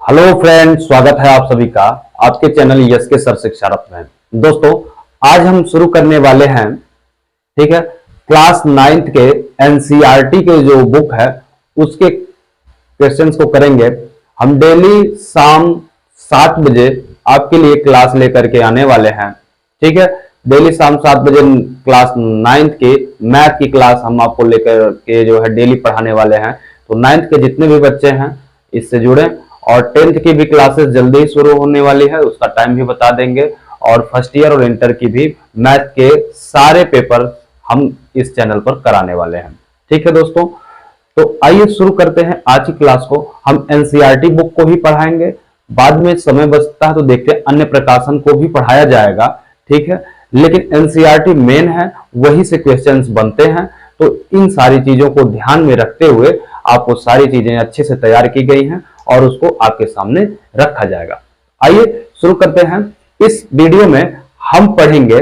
Hello friend, स्वागत है आप सभी का आपके चैनल यस के सर शिक्षा रथ में। दोस्तों, आज हम शुरू करने वाले हैं, ठीक है, क्लास 9th के एनसीईआरटी के जो बुक है उसके क्वेश्चंस को करेंगे। हम डेली शाम 7 बजे आपके लिए क्लास लेकर के आने वाले हैं, ठीक है। डेली शाम 7 बजे क्लास 9th की मैथ की क्लास हम आपको लेकर के जो है डेली पढ़ाने वाले हैं। तो 9th के जितने भी बच्चे हैं इससे जुड़े, और 10th की भी क्लासेस जल्दी ही शुरू होने वाली है, उसका टाइम भी बता देंगे। और फर्स्ट ईयर और इंटर की भी मैथ के सारे पेपर हम इस चैनल पर कराने वाले हैं, ठीक है दोस्तों। तो आइए शुरू करते हैं आज की क्लास को। हम एनसीईआरटी बुक को ही पढ़ाएंगे, बाद में समय बचता है तो देखते हैं अन्य प्रकाशन को भी पढ़ाया जाएगा, ठीक है। लेकिन एनसीईआरटी मेन है, वही से क्वेश्चंस बनते हैं। तो इन सारी चीजों को ध्यान में रखते हुए आपको सारी चीजें अच्छे से तैयार की गई हैं और उसको आपके सामने रखा जाएगा। आइए शुरू करते हैं। इस वीडियो में हम पढ़ेंगे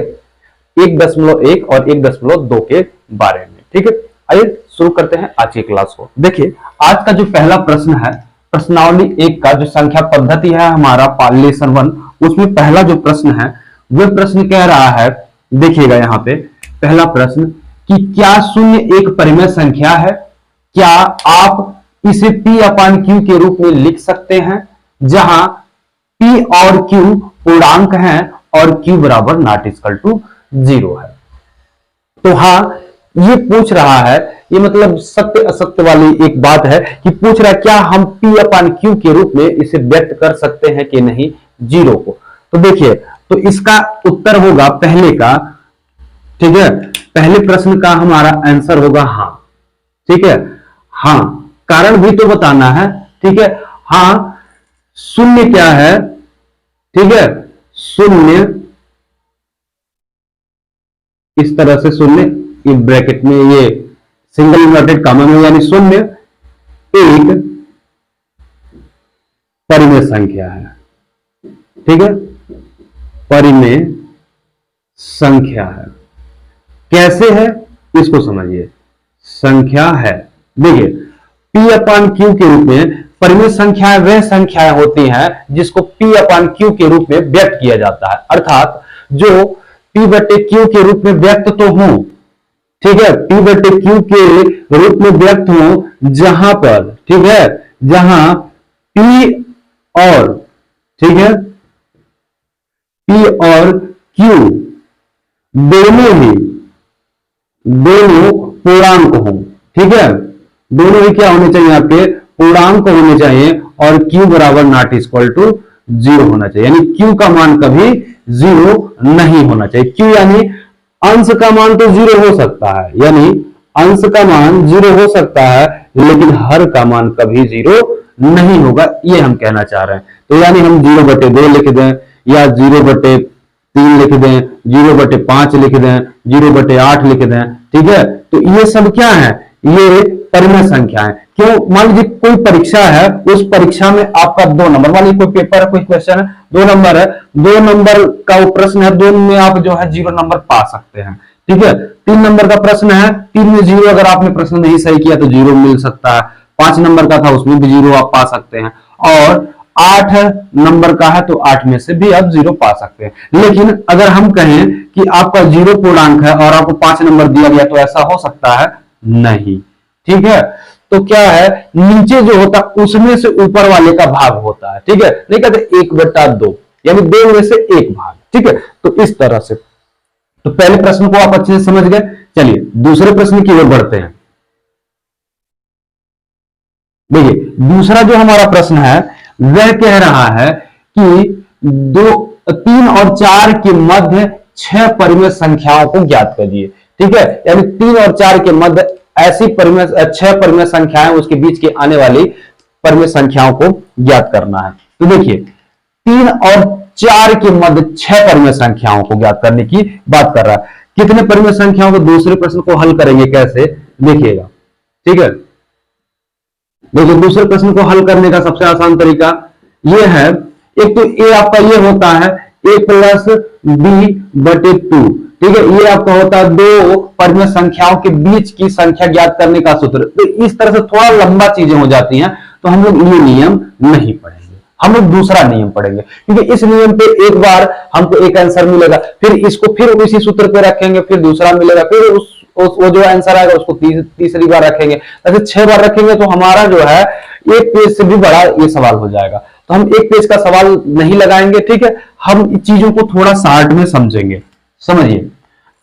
1.1 और 1.2 के बारे में, ठीक है। आइए शुरू करते हैं आज की क्लास को। देखिए, आज का जो पहला प्रश्न है प्रश्नावली 1 का जो संख्या पद्धति है हमारा पार्लेशन 1, उसमें पहला जो प्रश्न है वह प्रश्न कह रहा है, देखिएगा यहाँ पे पहला प्रश्न कि क्या शून्य एक परिमेय संख्या है? क्या आप इसे P अपान Q के रूप में लिख सकते हैं जहां P और Q पूर्णांक हैं और Q बराबर नॉट इक्वल टू 0 है। तो हाँ, ये पूछ रहा है, ये मतलब सत्य असत्य वाली एक बात है कि पूछ रहा है क्या हम P अपान Q के रूप में इसे व्यक्त कर सकते हैं कि नहीं 0 को। तो देखिए, तो इसका उत्तर होगा पहले का, ठीक है, पहले प्रश्न का हमारा आंसर होगा हाँ, ठीक है। हाँ, कारण भी तो बताना है, ठीक है। हाँ, शून्य क्या है, ठीक है, शून्य इस तरह से शून्य, इस ब्रैकेट में ये सिंगल इन्वर्टेड कॉमा में, यानी शून्य एक परिमेय संख्या है, ठीक है, परिमेय संख्या है। कैसे है इसको समझिए, संख्या है। देखिए, P अपान Q के रूप में परिमेय संख्याएं वह संख्याएं होती हैं जिसको P अपान Q के रूप में व्यक्त किया जाता है, अर्थात जो P बटे Q के रूप में व्यक्त तो हो, ठीक है, P बटे Q के रूप में व्यक्त हो जहां पर, ठीक है, जहां P और, ठीक है, P और Q दोनों पूर्णांक हो, ठीक है, दोनों ही क्या होने चाहिए, आपके पूर्णांक होने चाहिए, और Q बराबर नॉट इक्वल टू 0 होना चाहिए, यानी Q का मान कभी 0 नहीं होना चाहिए। Q यानी अंश का मान तो 0 हो सकता है, यानी अंश का मान 0 हो सकता है, लेकिन हर का मान कभी 0 नहीं होगा, ये हम कहना चाह रहे हैं। तो यानी हम 0/2 लिख दें, या 0/3 लिख दें, 0/5 लिख दें, 0/8 लिख दें, ठीक है। तो ये सब क्या है, ये परिमेय संख्या है। क्यों? मान लीजिए कोई परीक्षा है, उस परीक्षा में आपका 2 नंबर वाली कोई पेपर है, कोई क्वेश्चन है, 2 नंबर है, 2 नंबर का वो प्रश्न है, 2 में आप जो है 0 नंबर पा सकते हैं, ठीक है। 3 नंबर का प्रश्न है, 3 में 0, अगर आपने प्रश्न नहीं सही किया तो 0 मिल सकता है। 5 नंबर का था, उसमें भी 0 आप पा सकते हैं, और 8 नंबर का है तो 8 में से भी आप 0 पा सकते हैं। लेकिन अगर हम कहें कि आपका 0 पूर्णांक है और आपको 5 नंबर दिया गया, तो ऐसा हो सकता है नहीं, ठीक है। तो क्या है, नीचे जो होता है उसमें से ऊपर वाले का भाग होता है, ठीक है, नहीं कहते 1/2, यानी 2 में से 1 भाग, ठीक है। तो इस तरह से, तो पहले प्रश्न को आप अच्छे से समझ गए। चलिए दूसरे प्रश्न की ओर बढ़ते हैं। देखिए, दूसरा जो हमारा प्रश्न है वह कह रहा है कि 3 और 4 के मध्य 6 परिमेय संख्याओं को ज्ञात करिए, ठीक है, यानी 3 और 4 के मध्य ऐसी 6 परिमेय संख्याएं, उसके बीच के आने वाली परिमेय संख्याओं को ज्ञात करना है। तो देखिए, 3 और 4 के मध्य 6 परिमेय संख्याओं को ज्ञात करने की बात कर रहा है। कितने परिमेय संख्याओं को, दूसरे प्रश्न को हल करेंगे कैसे, देखिएगा, ठीक है। देखिए, दूसरे प्रश्न को हल करने का सबसे आसान तरीका यह है, एक तो ए आपका ये होता है a + b/2, ठीक है, ये आपका होता है 2 परिमेय संख्याओं के बीच की संख्या ज्ञात करने का सूत्र। तो इस तरह से थोड़ा लंबा चीजें हो जाती हैं, तो हम लोग ये नियम नहीं पढ़ेंगे, हम लोग दूसरा नियम पढ़ेंगे, क्योंकि इस नियम पे एक बार हमको एक आंसर मिलेगा, फिर इसको फिर उसी सूत्र पे रखेंगे, फिर दूसरा मिलेगा, फिर वो जो आंसर आएगा उसको तीसरी बार रखेंगे, ऐसे 6 बार रखेंगे तो हमारा जो है एक पेज से भी बड़ा ये सवाल हो जाएगा। तो हम एक पेज का सवाल नहीं लगाएंगे, ठीक है, हम चीजों को थोड़ा शार्ट में समझेंगे, समझिए।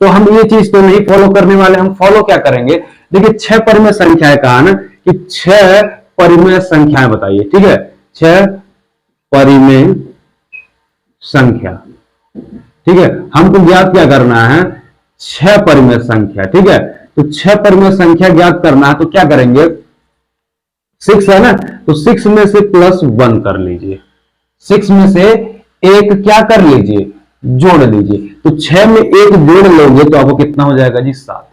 तो हम ये चीज तो नहीं फॉलो करने वाले, हम फॉलो क्या करेंगे, देखिए 6 परिमेय संख्याएं कहा ना कि 6 परिमेय संख्याएं बताइए, ठीक है, 6 परिमेय संख्या, ठीक है, हमको ज्ञात क्या करना है, 6 परिमेय संख्या, ठीक है। तो 6 परिमेय संख्या ज्ञात करना है तो क्या करेंगे, 6 है ना, तो 6 में से +1 कर लीजिए, 6 में से एक क्या कर लीजिए, जोड़ लीजिए। तो 6 में एक जोड़ लोगे तो आपको कितना हो जाएगा जी, 7।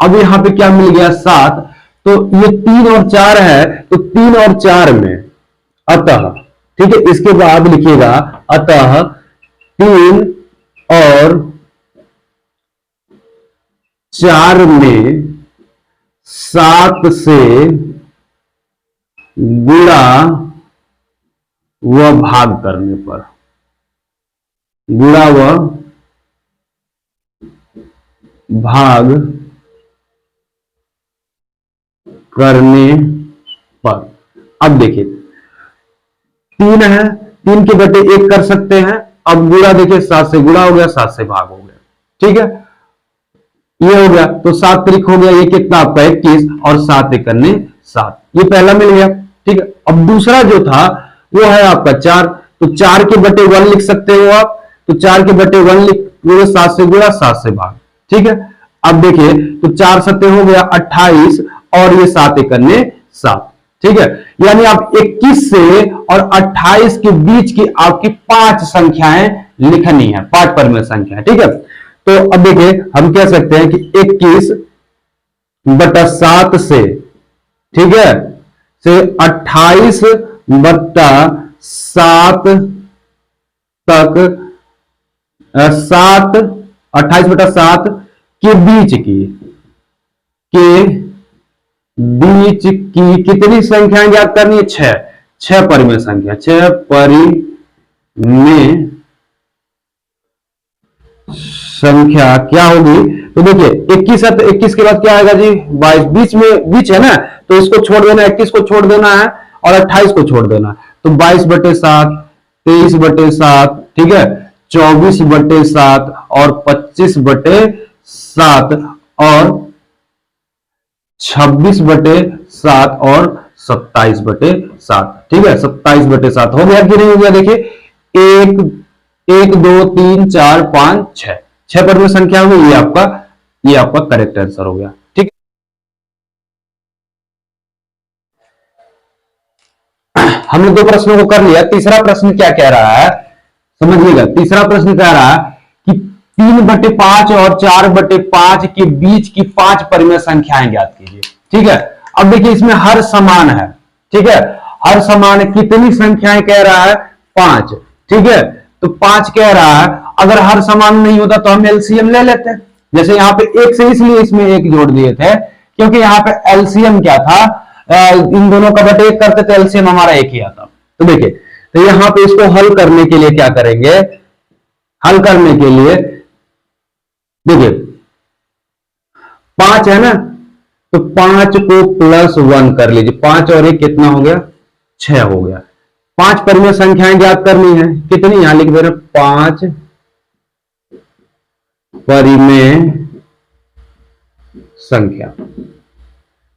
अब यहां पे क्या मिल गया, 7, तो ये 3 और 4 है, तो 3 और 4 में अतः, ठीक है, इसके बाद लिखिएगा अतः 3 और 4 में 7 से गुणा व भाग करने पर, गुणा व भाग करने पर। अब देखिए 3 है, 3 के बटे 1 कर सकते हैं, अब गुणा देखिए 7 से गुणा हो गया, 7 से भाग हो गया, ठीक है, ये हो गया, तो 7 त्रिक हो गया, ये कितना आपका 21 और 7 एकन्ने 7, ये पहला मिल गया, ठीक है। अब दूसरा जो था वो है आपका 4, तो 4 के बटे 1 लिख सकते हो आप, तो 4 के बटे 1 लिख, 7 से गुणा 7 से भाग, ठीक है। अब देखिए तो 4 सत्ते हो गया 28 और ये 7 एकन्ने 7, ठीक है, यानी आप 21 से और 28 के बीच की आपकी 5 संख्याएं लिखनी है, 5 परिमेय संख्या, ठीक है। तो अब देखिए हम कह सकते हैं कि 21/7 से, ठीक है, से 28/7 तक, 28/7 के बीच की कितनी संख्याएं ज्ञात करनी है, 6 परिमेय संख्या, 6 परिमेय संख्या क्या होगी, तो देखिए 21 है तो 21 के बाद क्या आएगा जी, 22, बीच है ना, तो इसको छोड़ देना, 21 को छोड़ देना है और 28 को छोड़ देना, तो 22/7, 23/7, ठीक है, 24/7 और 25/7 और 26/7 और 27/7, ठीक है, 27/7 हो गया कि नहीं हो गया, देखिए 1 2 3 4 5 6 परिमेय संख्या होगी, ये आपका करेक्ट आंसर हो गया, ठीक है। हमने 2 प्रश्नों को कर लिया, तीसरा प्रश्न क्या कह रहा है, समझिएगा, तीसरा प्रश्न कह रहा है कि 3/5 और 4/5 के बीच की 5 परिमेय संख्याएं ज्ञात कीजिए, ठीक है। अब देखिए इसमें हर समान है, ठीक है, हर समान कितनी संख्याएं कह रहा है, 5, ठीक है, तो 5 कह रहा है, अगर हर समान नहीं होता तो हम एलसीएम ले लेते हैं, जैसे यहां पे 1 से इसलिए इसमें 1 जोड़ दिए थे क्योंकि यहां पे एलसीएम क्या था, इन दोनों का बटे 1 करते तो एलसीएम हमारा 1 ही आता। तो देखिए तो यहां पे इसको हल करने के लिए क्या करेंगे, हल करने के लिए देखिए 5 है ना, तो 5 को +1 कर लीजिए, 5 और 1 कितना हो गया, 6 हो गया। 5 परिमेय संख्याएं ज्ञात करनी है, कितनी यहां लिख दे रहे, 5 परिमेय संख्या,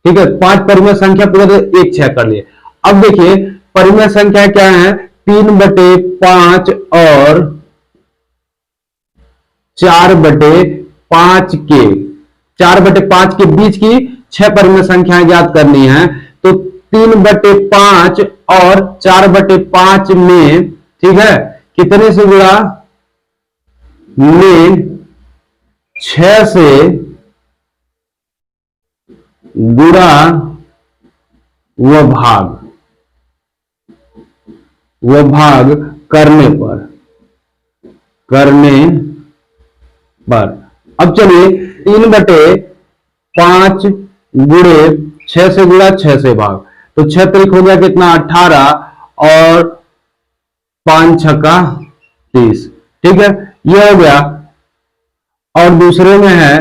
ठीक है, 5 परिमेय संख्या पूरा 1 6 कर लिए। अब देखिए परिमेय संख्या क्या है, 3/5 और 4/5 के बीच की 6 परिमेय संख्याएं ज्ञात करनी है, तो 3/5 और 4/5 में, ठीक है, कितने से गुणा, में 6 से गुणा व भाग करने पर, अब चलिए 3/5 गुणे 6 से गुणा 6 से भाग, तो 6 त्रिक हो गया कितना, 18 और 5 छक्का 30, ठीक है, ये हो गया। और दूसरे में है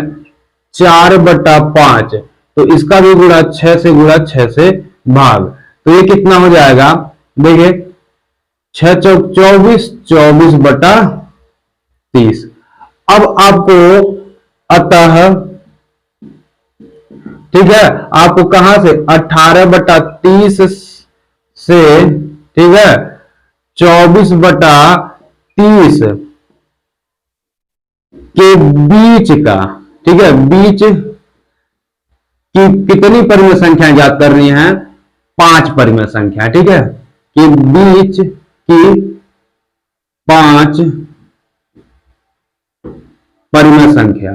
4/5, तो इसका भी गुणा 6 से गुणा 6 से भाग, तो ये कितना हो जाएगा, देखिए 6 चौक 24, 24/30। अब आपको अतः, ठीक है, आपको कहां से 18/30 से, ठीक है, 24/30 के बीच का, ठीक है, बीच की कितनी परिमेय संख्याएं ज्ञात करनी है, 5 परिमेय संख्या, ठीक है, कि बीच की 5 परिमेय संख्या,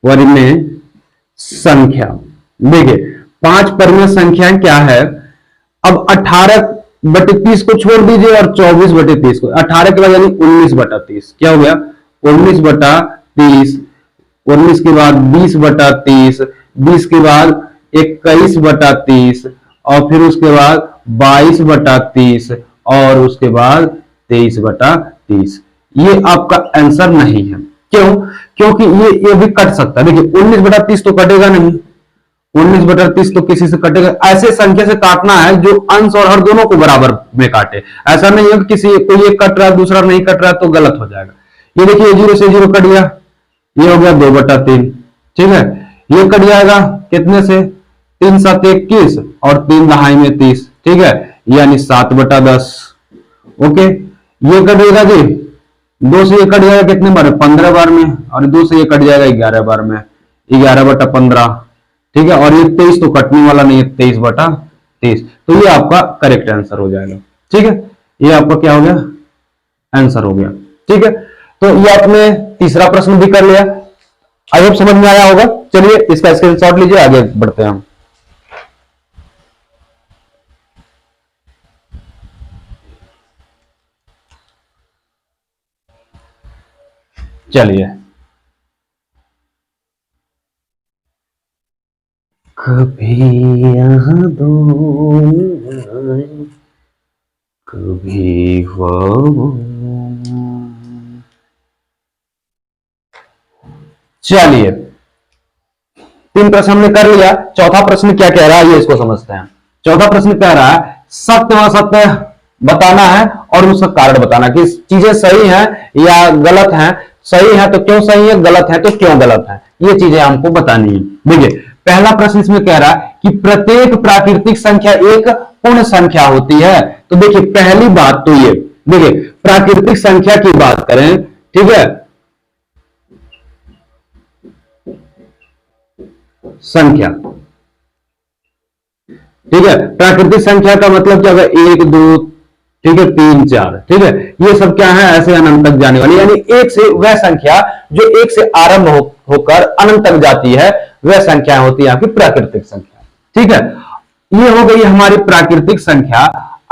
परिमेय संख्या, देखिए 5 परिमेय संख्या क्या है। अब 18/30 को छोड़ दीजिए और 24/30 को, 18 के बाद यानी 19/30, क्या हो गया 19/30, 19 के बाद 20/30, 20 के बाद 21/30 और फिर उसके बाद 22/30 और उसके बाद 23/30। ये आपका आंसर नहीं है, क्यों, क्योंकि ये भी कट सकता है। देखिए 19/30 तो कटेगा नहीं, 19/30 तो किसी से कटेगा, ऐसे संख्या से काटना है जो अंश और हर दोनों को बराबर में काटे। ऐसा नहीं है कि किसी कोई एक कट रहा है दूसरा नहीं कट रहा है तो गलत हो जाएगा। ये देखिए 0 से 0 कट गया, ये हो गया 2/3, ठीक है, ये कट जाएगा कितने से, 3 7 21 और 3 दहाई में 30, ठीक है, यानी 7/10। ओके, ये कटेगा जी, 2 से ये कट जाएगा कितने बार, 15 बार में, और 2 से ये कट जाएगा 11 बार में, 11/15, ठीक है, और ये 23 तो कटने वाला नहीं है, 23/30, तो ये आपका करेक्ट आंसर हो जाएगा, ठीक है, ये आपका क्या हो गया, आंसर हो गया, ठीक है। तो ये आपने तीसरा प्रश्न भी कर लिया, आई होप समझ में आया होगा। चलिए इसका स्क्रीनशॉट लीजिए, आगे बढ़ते हैं हम। चलिए, कभी यादों में कभी ख्वाबों। चलिए 3 प्रश्न हमने कर लिया, चौथा प्रश्न क्या कह रहा है ये इसको समझते हैं। चौथा प्रश्न कह रहा है सत्य व असत्य बताना है और उसका कारण बताना, कि चीजें सही हैं या गलत हैं, सही है तो क्यों सही है, गलत है तो क्यों गलत है, ये चीजें हमको बतानी है। देखिए पहला प्रश्न इसमें कह रहा है कि प्रत्येक प्राकृतिक संख्या एक पूर्ण संख्या होती है। तो देखिए पहली बात तो ये, देखिए प्राकृतिक संख्या की बात करें, ठीक है, संख्या, ठीक है, प्राकृतिक संख्या का मतलब क्या होगा, 1 2, ठीक है, 3 4, ठीक है, ये सब क्या है, ऐसे अनंत तक जाने वाली, यानी एक से वह संख्या जो एक से आरंभ होकर अनंत तक जाती है वह संख्या होती है आपकी प्राकृतिक संख्या, ठीक है। ये हो गई हमारी प्राकृतिक संख्या।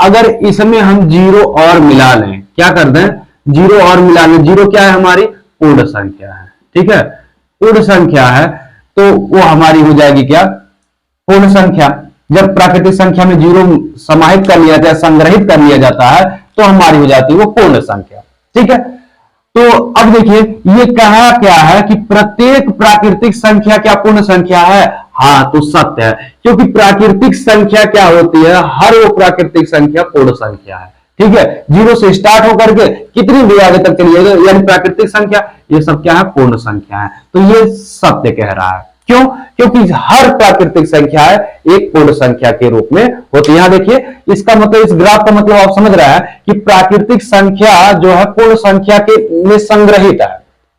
अगर इसमें हम 0 और मिला लें, क्या कर दें, 0 और मिला लें, 0 क्या है हमारी पूर्ण संख्या है, ठीक है, पूर्ण संख्या है, तो वो हमारी हो जाएगी क्या, पूर्ण संख्या। जब प्राकृतिक संख्या में 0 समाहित कर लिया जाता है, संग्रहित कर लिया जाता है, तो हमारी हो जाती है वो पूर्ण संख्या, ठीक है। तो अब देखिए ये कहा क्या है कि प्रत्येक प्राकृतिक संख्या क्या पूर्ण संख्या है, हाँ तो सत्य है, क्योंकि प्राकृतिक संख्या क्या होती है, हर वो प्राकृतिक संख्या पूर्ण संख्या है, ठीक है। 0 से स्टार्ट होकर के कितनी भी आगे तक चलिएगा यानी प्राकृतिक संख्या, ये सब क्या है, पूर्ण संख्या है, तो ये सत्य कह रहा है। क्यों, क्योंकि हर प्राकृतिक संख्या है एक पूर्ण संख्या के रूप में होती है। यहां देखिए इसका मतलब, इस ग्राफ का मतलब आप समझ रहे हैं कि प्राकृतिक संख्या जो है पूर्ण संख्या के में संग्रहित है,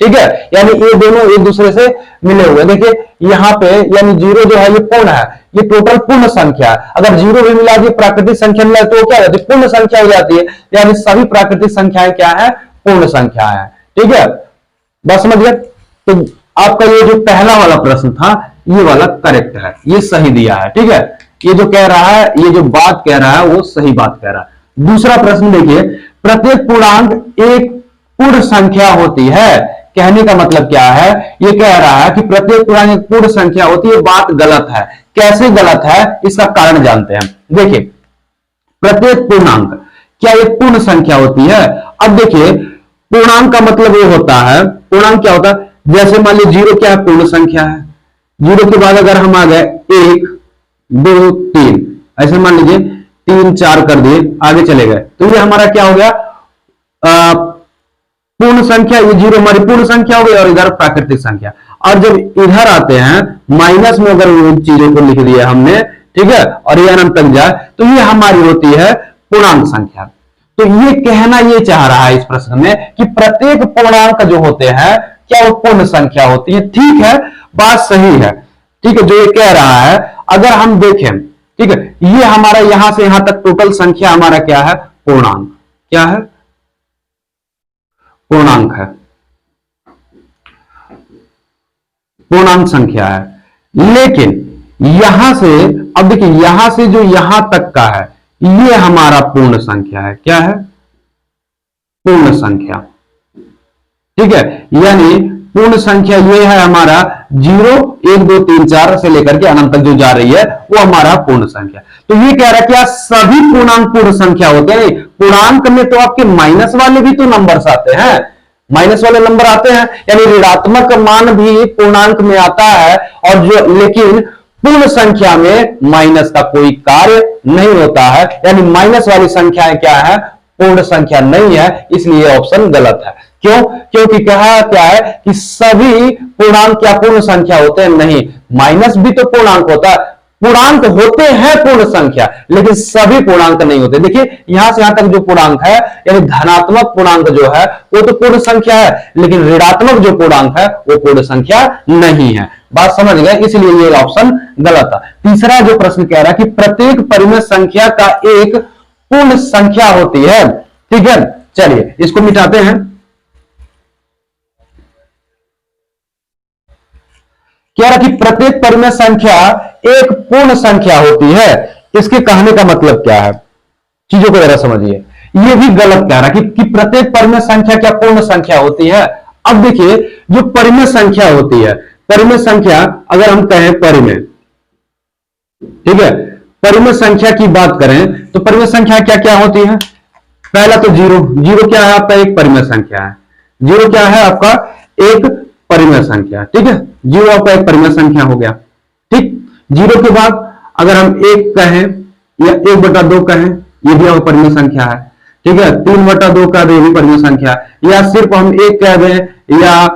ठीक है, यानी ये दोनों एक दूसरे से मिले हुए। देखिए यहाँ पे यानी 0 जो है ये पूर्ण है, ये टोटल पूर्ण संख्या है। अगर 0 भी मिला दिए प्राकृतिक संख्या मिला तो क्या रहती है, पूर्ण संख्या हो जाती है, यानी सभी प्राकृतिक संख्याएं क्या है, पूर्ण संख्या है, ठीक है, बस समझ गए। तो आपका ये जो पहला वाला प्रश्न था ये वाला करेक्ट है, ये सही दिया है, ठीक है, ये जो कह रहा है, ये जो बात कह रहा है वो सही बात कह रहा है। दूसरा प्रश्न देखिए, प्रत्येक पूर्णांक एक पूर्ण संख्या होती है, कहने का मतलब क्या है, ये कह रहा है कि प्रत्येक पूर्णांक एक पूर्ण संख्या होती है, बात गलत है। कैसे गलत है इसका कारण जानते हैं। देखिए प्रत्येक पूर्णांक क्या एक पूर्ण संख्या होती है? अब देखिए पूर्णांक का मतलब ये होता है, पूर्णांक क्या होता है, जैसे मान लीजिए जीरो क्या है, पूर्ण संख्या है। जीरो के बाद अगर हम आ गए 1 2 3, ऐसे मान लीजिए 3 4 कर दिए, आगे चले गए, तो ये हमारा क्या हो गया, पूर्ण संख्या। ये जीरो हमारी पूर्ण संख्या हो गई और इधर प्राकृतिक संख्या। और जब इधर आते हैं माइनस में अगर चीजों को लिख दिया हमने, ठीक है, और ये अनंत तक जाए, तो ये हमारी होती है पूर्णांक संख्या। तो ये कहना ये चाह रहा है इस प्रश्न में कि प्रत्येक पूर्णांक जो होते हैं क्या वो पूर्ण संख्या होती है। ठीक है, बात सही है, ठीक है, जो ये कह रहा है। अगर हम देखें, ठीक है, ये हमारा यहां से यहां तक टोटल संख्या हमारा क्या है, पूर्णांक। क्या है, पूर्णांक है, पूर्णांक संख्या है। लेकिन यहां से, अब देखिए यहां से जो यहां तक का है ये हमारा पूर्ण संख्या है। क्या है, पूर्ण संख्या। ठीक है, यानी पूर्ण संख्या ये है हमारा 0 1 2 3 4 से लेकर के अनंत तक जो जा रही है वो हमारा पूर्ण संख्या। तो ये कह रहा है क्या सभी पूर्णांक पूर्ण संख्या होते हैं? पूर्णांक में तो आपके माइनस वाले भी तो नंबर्स आते हैं, माइनस वाले नंबर आते हैं, यानी ऋणात्मक मान भी पूर्णांक में आता है। और जो, लेकिन पूर्ण संख्या में माइनस का कोई कार्य नहीं होता है, यानी माइनस वाली संख्याएं क्या है, पूर्ण संख्या नहीं है। इसलिए ऑप्शन गलत है। क्यों? क्योंकि कहा क्या है कि सभी पूर्णांक क्या पूर्ण संख्या होते हैं? नहीं, माइनस भी तो पूर्णांक होता है, पूर्णांक होते हैं पूर्ण संख्या, लेकिन सभी पूर्णांक नहीं होते। देखिए यहां से यहां तक जो पूर्णांक है, यानी धनात्मक पूर्णांक जो है वो तो पूर्ण संख्या है, लेकिन ऋणात्मक जो पूर्णांक है वो पूर्ण संख्या नहीं है। बात समझ गए? इसलिए ये ऑप्शन गलत है। तीसरा जो प्रश्न कह रहा है कि प्रत्येक परिमेय संख्या का एक पूर्ण संख्या होती है। ठीक है, चलिए इसको मिटाते हैं। कह रहा कि प्रत्येक परिमेय संख्या एक पूर्ण संख्या होती है। इसके कहने का मतलब क्या है, चीजों को जरा समझिए। ये भी गलत कह रहा कि प्रत्येक परिमेय संख्या क्या पूर्ण संख्या होती है। अब देखिए जो परिमेय संख्या होती है, परिमेय संख्या अगर हम कहें परिमेय, ठीक है, परिमेय संख्या की बात करें तो परिमेय संख्या क्या क्या होती है? पहला तो जीरो, जीरो क्या है आपका एक परिमेय संख्या है। जीरो क्या है आपका एक परिमेय संख्या। ठीक है, जीरो आपका एक परिमेय संख्या हो गया। ठीक, जीरो के बाद अगर हम एक कहें या 1/2 कहें, ये भी आपका परिमेय संख्या है। ठीक है, 3/2 का भी परिमेय संख्या है। या सिर्फ हम एक कह दें या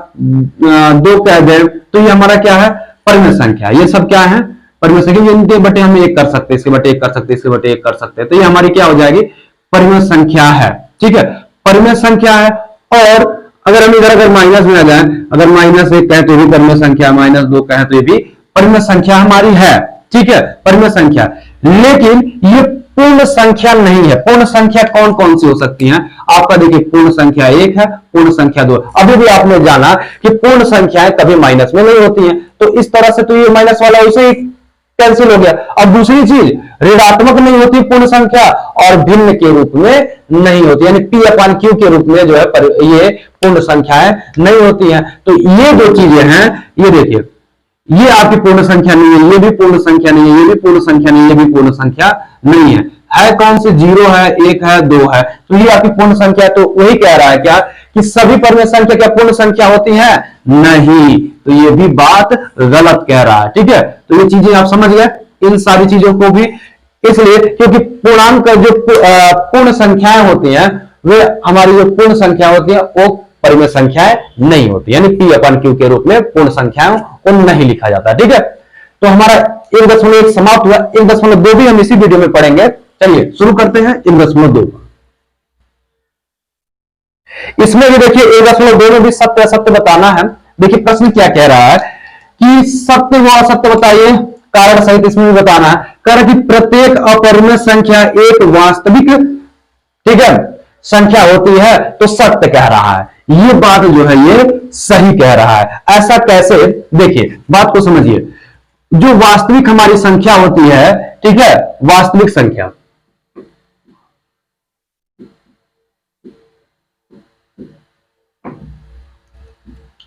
2 कह दें तो ये हमारा क्या है, परिमेय संख्या। ये सब क्या है, परिमेय संख्या। इनके बटे हम एक कर सकते हैं, इसके बटे एक कर सकते हैं, इसके बटे एक कर सकते हैं, तो ये हमारी क्या हो जाएगी, परिमेय संख्या है। ठीक है, परिमेय संख्या है। और अगर हम इधर अगर माइनस में आ जाए, अगर -1 कहें तो भी परिमेय संख्या, -2 कहें तो ये भी परिमेय संख्या हमारी है। ठीक है, परिमेय संख्या। लेकिन ये पूर्ण संख्या नहीं है। पूर्ण संख्या कौन कौन सी हो सकती हैं? आपका देखिए पूर्ण संख्या 1 है, पूर्ण संख्या 2। अभी भी आपने जाना कि पूर्ण संख्याएं कभी माइनस में नहीं होती हैं, तो इस तरह से तो ये माइनस वाला उसे ही कैंसिल हो गया। अब दूसरी चीज, ऋणात्मक नहीं होती पूर्ण संख्या और भिन्न के रूप में नहीं होती, यानी P/Q के रूप में जो है ये पूर्ण संख्याएं नहीं होती हैं। तो ये जो चीजें हैं, ये देखिए, ये आपकी पूर्ण संख्या नहीं है, ये भी पूर्ण संख्या नहीं है, ये भी पूर्ण संख्या नहीं है, ये भी पूर्ण संख्या नहीं है कौन से? 0 है, 1 है, 2 है, तो ये आपकी पूर्ण संख्या। तो वही कह रहा है क्या कि सभी परिमेय संख्या क्या पूर्ण संख्या होती है? नहीं, तो ये भी बात गलत कह रहा है। ठीक है, तो ये चीजें आप समझ गए, इन सारी चीजों को भी। इसलिए क्योंकि पूर्णांक जो पूर्ण संख्याएं होती हैं, वे हमारी जो पूर्ण संख्या होती है वो परिमेय संख्याएं नहीं होती, यानी P/Q के रूप में पूर्ण संख्याओं को नहीं लिखा जाता। ठीक है, तो हमारा 1.1 समाप्त हुआ। 1.2 भी हम इसी वीडियो में पढ़ेंगे। चलिए शुरू करते हैं 1.2। इसमें भी देखिए 1.2 में भी सत्य असत्य बताना है। देखिए प्रश्न क्या कह रहा है कि सत्य व असत्य बताइए, कारण सहित इसमें भी बताना है। कह रहा कि प्रत्येक अपरिमेय संख्या एक वास्तविक, ठीक है, संख्या होती है, तो सत्य कह रहा है। ये बात जो है ये सही कह रहा है। ऐसा कैसे? देखिए बात को समझिए। जो वास्तविक हमारी संख्या होती है, ठीक है, वास्तविक संख्या,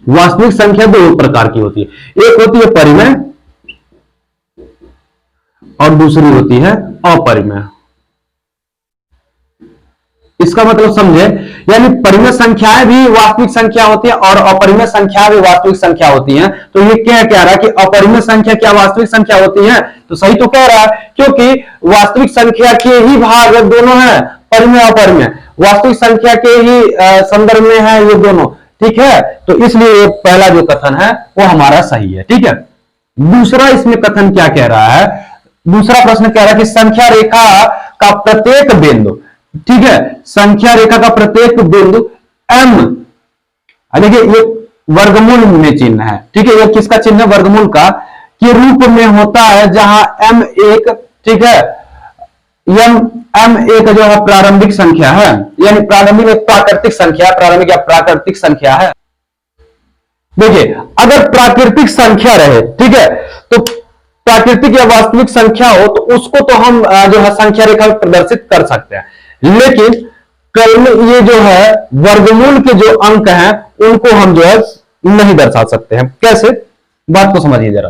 वास्तविक संख्या दो प्रकार की होती है। एक होती है परिमेय और दूसरी होती है अपरिमेय। इसका मतलब समझे, यानी परिमेय संख्याएं भी वास्तविक संख्या होती है और अपरिमेय संख्या भी वास्तविक संख्या होती है। तो ये क्या कह रहा है कि अपरिमेय संख्या क्या वास्तविक संख्या होती है? तो सही तो कह रहा है, क्योंकि वास्तविक संख्या के ही भाग दोनों है, परिमेय अपरिमेय, वास्तविक संख्या के ही संदर्भ में है ये दोनों, ठीक है। तो इसलिए पहला जो कथन है वो हमारा सही है, ठीक है। दूसरा इसमें कथन क्या कह रहा है, दूसरा प्रश्न कह रहा है कि संख्या रेखा का प्रत्येक बिंदु, ठीक है, संख्या रेखा का प्रत्येक बिंदु m, देखिए ये वर्गमूल में चिन्ह है, ठीक है, ये किसका चिन्ह है? वर्गमूल का, के रूप में होता है, जहां m एक, ठीक है, m एक जो है प्रारंभिक संख्या है, यानी प्रारंभिक एक प्राकृतिक संख्या, प्रारंभिक या प्राकृतिक संख्या है। देखिए अगर प्राकृतिक संख्या रहे, ठीक है, तो प्राकृतिक या वास्तविक संख्या हो तो उसको तो हम जो है संख्या रेखा में प्रदर्शित कर सकते हैं, लेकिन कल ये जो है वर्गमूल के जो अंक हैं उनको हम जो है नहीं दर्शा सकते हैं। कैसे? बात को समझिए जरा।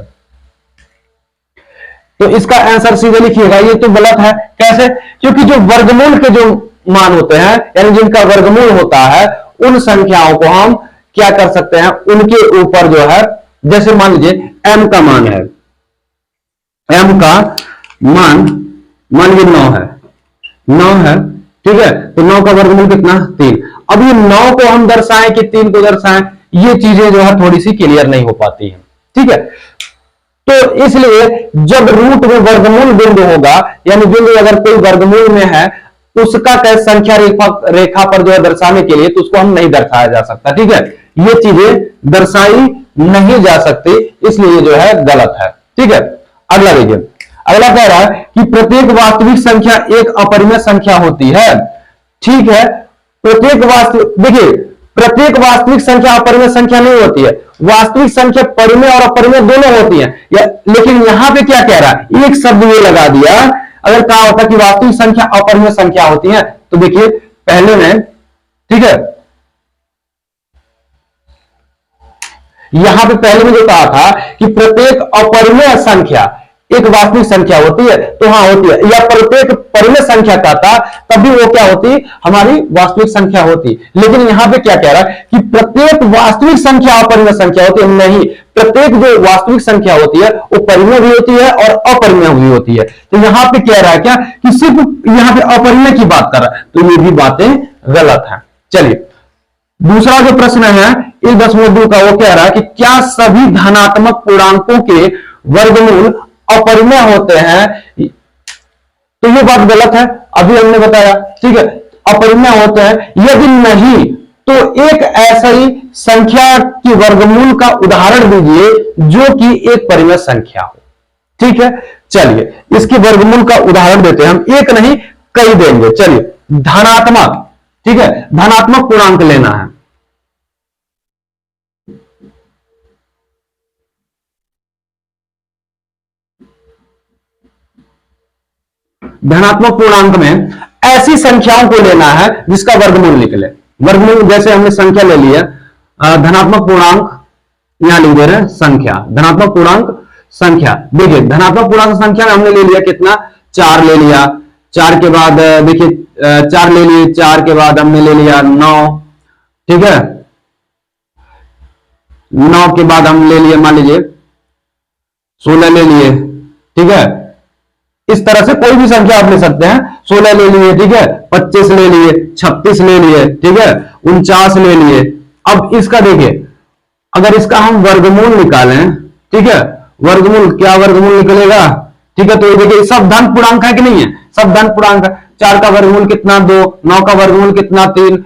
तो इसका आंसर सीधे लिखिएगा, ये तो गलत है। कैसे? क्योंकि जो वर्गमूल के जो मान होते हैं, यानी जिनका वर्गमूल होता है, उन संख्याओं को हम क्या कर सकते हैं, उनके ऊपर जो है, जैसे मान लीजिए m का मान है, m का मान मान लीजिए 9 है, ठीक है, तो 9 का वर्गमूल कितना? 3। अब ये 9 को हम दर्शाएं कि 3 को दर्शाएं, ये चीजें जो है थोड़ी सी क्लियर नहीं हो पाती हैं, ठीक है। तो इसलिए जब रूट में वर्गमूल बिंदु होगा, यानी बिंदु अगर कोई वर्गमूल में है, उसका कैसे संख्या रेखा पर जो है दर्शाने के लिए, तो उसको हम नहीं दर्शाया जा सकता, ठीक है, ये चीजें दर्शाई नहीं जा सकती, इसलिए जो है गलत है, ठीक है। अगला देखिए, अगला कह रहा है कि प्रत्येक वास्तविक संख्या एक अपरिमेय संख्या होती है, ठीक है। प्रत्येक वास्तविक, देखिए प्रत्येक वास्तविक संख्या अपरिमेय संख्या नहीं होती है, वास्तविक संख्या परिमेय और अपरिमेय दोनों होती है, लेकिन यहां पे क्या कह रहा है, एक शब्द ये लगा दिया। अगर कहा होता कि वास्तविक संख्या अपरिमेय संख्या होती है, तो देखिए पहले में, ठीक है, यहां पे पहले में जो कहा था कि प्रत्येक अपरिमेय संख्या एक वास्तविक संख्या होती है, तो हाँ होती है, या प्रत्येक परिमेय संख्या का था तब भी वो क्या होती, हमारी वास्तविक संख्या होती। लेकिन यहां पे क्या कह रहा है कि प्रत्येक वास्तविक संख्या अपरिमेय संख्या होती है, नहीं, प्रत्येक जो वास्तविक संख्या होती है वो परिमेय भी होती है और अपरिमेय भी होती है। तो यहां पे कह रहा है क्या कि सिर्फ यहां पे अपरिमेय की बात कर रहा है, तो ये भी बातें गलत है। चलिए दूसरा जो प्रश्न है इस 10.2 का, वो कह रहा है कि क्या सभी धनात्मक पूर्णांकों के वर्गमूल अपरिमेय होते हैं? तो ये बात गलत है, अभी हमने बताया, ठीक है, अपरिमेय होते हैं। यदि नहीं तो एक ऐसी संख्या की वर्गमूल का उदाहरण दीजिए जो कि एक परिमेय संख्या हो, ठीक है। चलिए इसके वर्गमूल का उदाहरण देते हैं हम, एक नहीं कई देंगे। चलिए धनात्मक, ठीक है, धनात्मक पूर्णांक लेना है, धनात्मक पूर्णांक में ऐसी संख्याओं को लेना है जिसका वर्गमूल निकले। वर्गमूल जैसे हमने संख्या ले लिया, धनात्मक पूर्णांक यहां लिख दे रहे हैं संख्या, धनात्मक पूर्णांक संख्या। देखिए धनात्मक पूर्णांक संख्या में हमने ले लिया कितना, 4 ले लिया, 4 के बाद देखिए 4 ले लिए, 4 के बाद हमने ले लिया 9, ठीक है, 9 के बाद हम ले लिए मान लीजिए 16 ले लिए, ठीक है। इस तरह से कोई भी संख्या आप ले सकते हैं, 16 ले लिए, ठीक है, 25 ले लिए, 36 ले लिए, ठीक है, 49 ले लिए। अब इसका देखिए अगर इसका हम वर्गमूल निकालें, ठीक है, वर्गमूल क्या वर्गमूल निकलेगा, ठीक है, तो ये देखिए सब धन पूर्णांक है कि नहीं है, सब धन पूर्णांक है। 4 का वर्गमूल कितना 2, 9 का वर्गमूल कितना 3,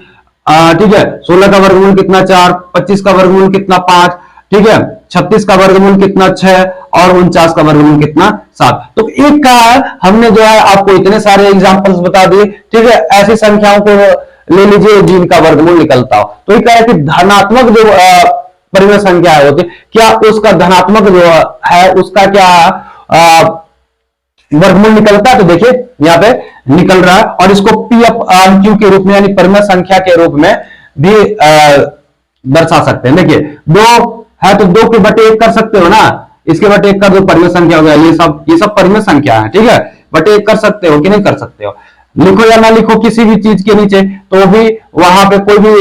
ठीक है, 16 का वर्गमूल कितना 4, 25 का वर्गमूल कितना 5, ठीक है, 36 का वर्गमूल कितना 6 और 49 का वर्गमूल कितना 7। तो एक का हमने जो है आपको इतने सारे एग्जांपल्स बता दिए, ठीक है, ऐसी संख्याओं को ले लीजिए जिनका वर्गमूल निकलता हो। तो ये कह रहा है कि धनात्मक जो परिमेय संख्या होती है, क्या उसका धनात्मक जो है उसका क्या वर्गमूल निकलता है? तो देखिए यहाँ पे निकल रहा है, और इसको पी अप क्यू के रूप में यानी परिमेय संख्या के रूप में भी दर्शा सकते हैं। देखिए 2 है तो 2 के बटे 1 कर सकते हो ना, इसके बटे 1 कर दो, परिमेय संख्या हो गया। ये सब परिमेय संख्या है, ठीक है, बटे 1 कर सकते हो कि नहीं कर सकते हो। लिखो या ना लिखो किसी भी चीज के नीचे, तो भी वहां पे कोई भी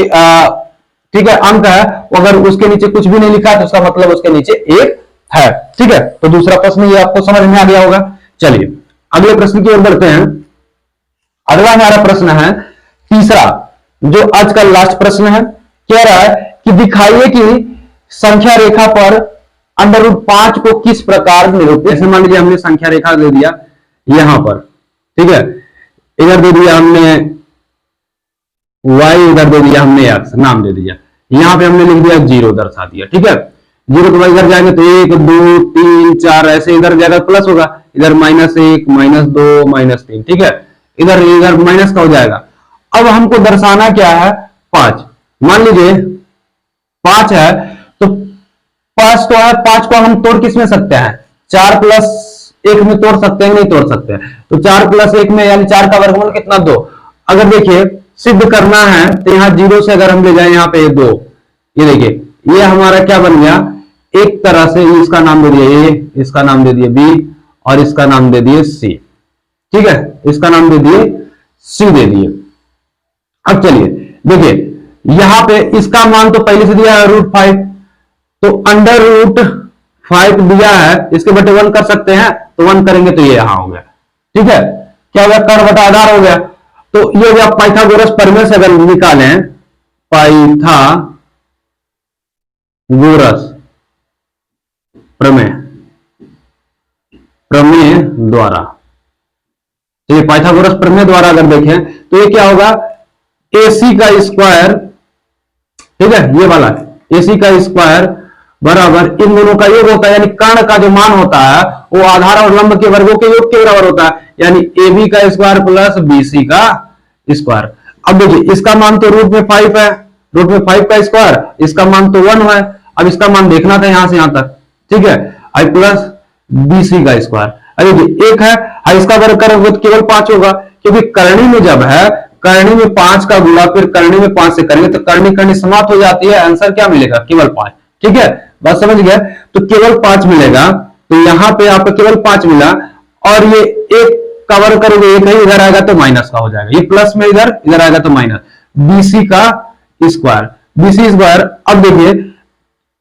ठीक है अंक है, अगर उसके नीचे कुछ भी नहीं लिखा है तो उसका मतलब उसके नीचे एक है। ठीक है, तो दूसरा प्रश्न ये आपको समझ में आ गया होगा। चलिए अगले प्रश्न की ओर बढ़ते हैं। अगला हमारा प्रश्न है तीसरा, जो आज का लास्ट प्रश्न है। कह रहा है कि दिखाइए कि संख्या रेखा पर √5 को किस प्रकार निरूपित। जैसे मान लीजिए हमने संख्या रेखा दे दिया यहां पर, ठीक है, इधर दे दिया हमने y, इधर दे दिया हमने x, नाम दे दिया। यहां पे हमने लिख दिया 0 दर्शा दिया। ठीक है, 0 के बाद इधर जाएंगे तो 1 2 3 4 ऐसे, इधर जाएगा प्लस होगा, इधर -1 -2 -3। ठीक है, इधर इधर माइनस का हो जाएगा। अब हमको दर्शाना क्या है, 5। मान लीजिए 5 है तो 5 तो है, 5 को हम तोड़ किस में सकते हैं, 4 + 1 में तोड़ सकते हैं, नहीं तोड़ सकते हैं। तो 4 + 1 में यानी 4 का वर्गमूल कितना, 2। अगर देखिए सिद्ध करना है तो यहां 0 से अगर हम ले जाए यहाँ पे 2, ये देखिए ये हमारा क्या बन गया, एक तरह से इसका नाम दे दिया A, इसका नाम दे दिए B और इसका नाम दे दिए C। ठीक है, इसका नाम दे दिए C दे दिए। अब चलिए देखिए यहां पे इसका मान तो पहले से दिया है √5, तो √5 दिया है, इसके बटे 1 कर सकते हैं, तो 1 करेंगे तो ये यहां हो गया। ठीक है, क्या हो गया, कर्ण बटा आधार हो गया। तो ये हो गया पाइथागोरस प्रमेय से अगर निकालें, पाइथागोरस प्रमेय, प्रमेय द्वारा, ये पाइथागोरस प्रमेय द्वारा अगर देखें तो ये क्या होगा, AC का स्क्वायर, ठीक है ये वाला AC का स्क्वायर बराबर इन दोनों का योग होता है, यानी कर्ण का जो मान होता है वो आधार और लंब के वर्गों के योग के बराबर होता है, यानी AB का स्क्वायर प्लस BC का स्क्वायर। अब देखिए इसका मान तो √5 है, √5 का स्क्वायर, इसका मान तो 1 है। अब इसका मान देखना था यहां से यहां तक, ठीक है, आई प्लस BC का स्क्वायर। अरे देखिए 1 है, इसका वर्ग करोगे तो केवल 5 होगा, क्योंकि करणी में जब है, करणी में 5 का गुणा फिर करणी में 5 से करेंगे तो करणी करणी समाप्त हो जाती है, आंसर क्या मिलेगा, केवल 5। ठीक है, बात समझ गया, तो केवल 5 मिलेगा। तो यहां पे आपको केवल 5 मिला, और ये 1 का वर्ग करोगे 1 ही, इधर आएगा तो माइनस का हो जाएगा, ये प्लस में इधर इधर आएगा तो माइनस, BC का स्क्वायर, BC स्क्वायर। अब देखिए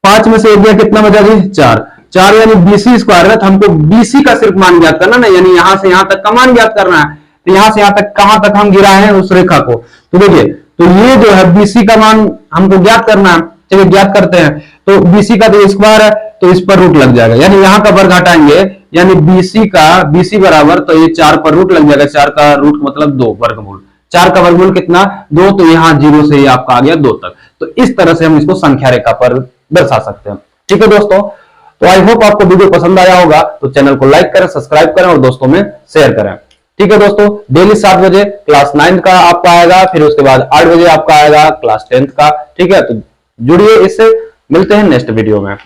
5 में से 1 गया, कितना बचा जी, 4 यानी BC स्क्वायर है, तो हमको BC का सिर्फ मान ज्ञात करना ना, यानी यहां से यहां तक का मान ज्ञात करना है। तो यहां से यहां तक कहां तक हम गिराए हैं उस रेखा को, तो देखिए तो ये जो है BC का मान हमको ज्ञात करना है। चलिए ज्ञात करते हैं, तो BC का जो स्क्वायर है तो इस पर रूट लग जाएगा, यानी यहां का वर्ग हटाएंगे, यानी BC बराबर, तो ये 4 पर रूट लग जाएगा, 4 का रूट मतलब 2 वर्गमूल, 4 का वर्गमूल कितना, 2, तो यहां 0 से ये आपका आ गया 2 तक। तो इस तरह से हम इसको संख्या रेखा पर दर्शा सकते हैं। ठीक है दोस्तों, तो आई होप आपको वीडियो पसंद आया होगा, तो चैनल को लाइक करें, सब्सक्राइब करें और दोस्तों में शेयर करें। ठीक है दोस्तों, डेली 7 बजे क्लास 9 का आपका आएगा, फिर उसके बाद 8 बजे आपका आएगा क्लास 10 का। ठीक है, तो जुड़िए इससे, मिलते हैं नेक्स्ट वीडियो में।